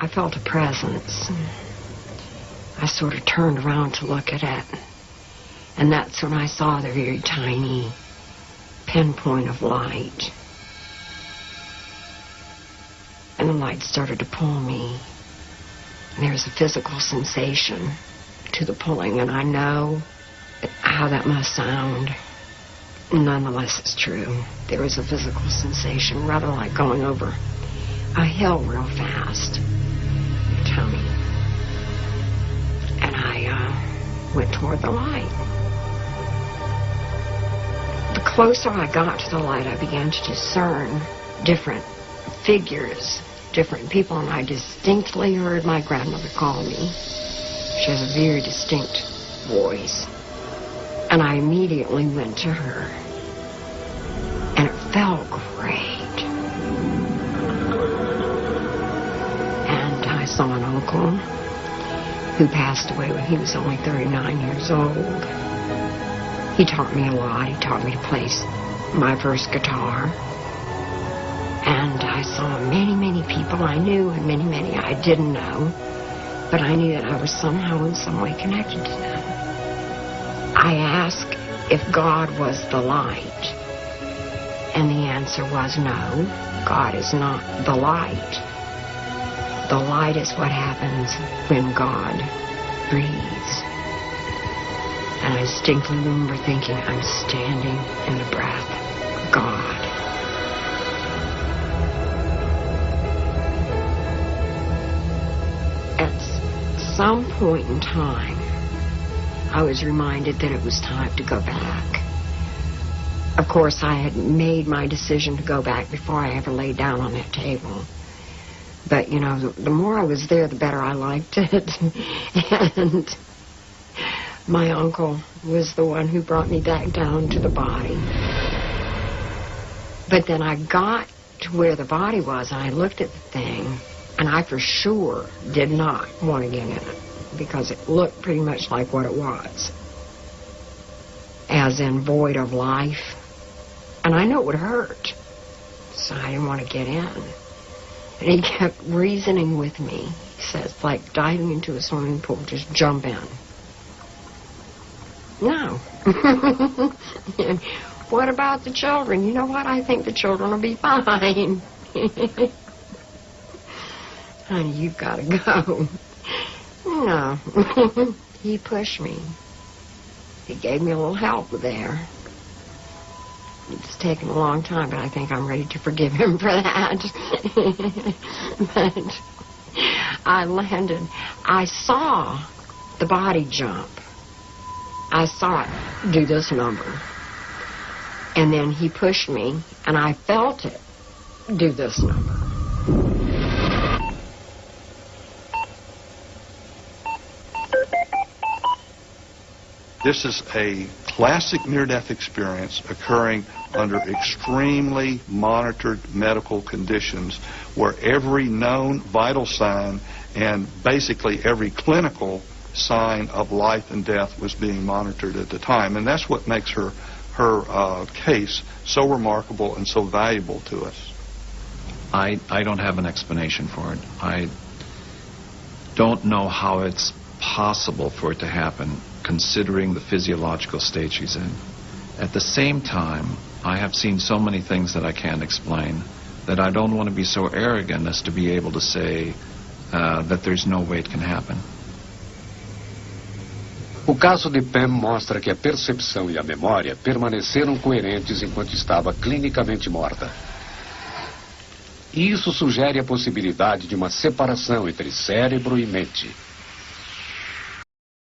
I felt a presence. I sort of turned around to look at it, and that's when I saw the very tiny pinpoint of light. And the light started to pull me. And there was a physical sensation to the pulling, and I know how that must sound. Nonetheless, it's true. There was a physical sensation, rather like going over a hill real fast. Your tummy. And I went toward the light. The closer I got to the light, I began to discern different figures, different people, and I distinctly heard my grandmother call me. She has a very distinct voice. And I immediately went to her. And it felt great. And I saw an uncle who passed away when he was only 39 years old. He taught me a lot. He taught me to play my first guitar. And I saw many, many people I knew and many, many I didn't know. But I knew that I was somehow in some way connected to them. I asked if God was the light. And the answer was no, God is not the light. The light is what happens when God breathes. And I distinctly remember thinking, I'm standing in the breath of God. At some point in time, I was reminded that it was time to go back. Of course, I had made my decision to go back before I ever laid down on that table. But, you know, the more I was there, the better I liked it. And my uncle was the one who brought me back down to the body. But then I got to where the body was, and I looked at the thing, and I for sure did not want to get in it, because it looked pretty much like what it was, as in void of life. And I know it would hurt, so I didn't want to get in. And he kept reasoning with me. He says, like diving into a swimming pool, just jump in. No. What about the children? You know what? I think the children will be fine. Honey, you've got to go. No. He pushed me. He gave me a little help there. It's taken a long time, but I think I'm ready to forgive him for that. But I landed. I saw the body jump. I saw it do this number. And then he pushed me, and I felt it do this number. This is a classic near-death experience occurring under extremely monitored medical conditions where every known vital sign and basically every clinical sign of life and death was being monitored at the time. And that's what makes her case so remarkable and so valuable to us. I don't have an explanation for it. I don't know how it's possible for it to happen, considering the physiological state she's in. At the same time, I have seen so many things that I can't explain that I don't want to be so arrogant as to be able to say that there's no way it can happen. O caso de Pam mostra que a percepção e a memória permaneceram coerentes enquanto estava clinicamente morta. E isso sugere a possibilidade de uma separação entre cérebro e mente.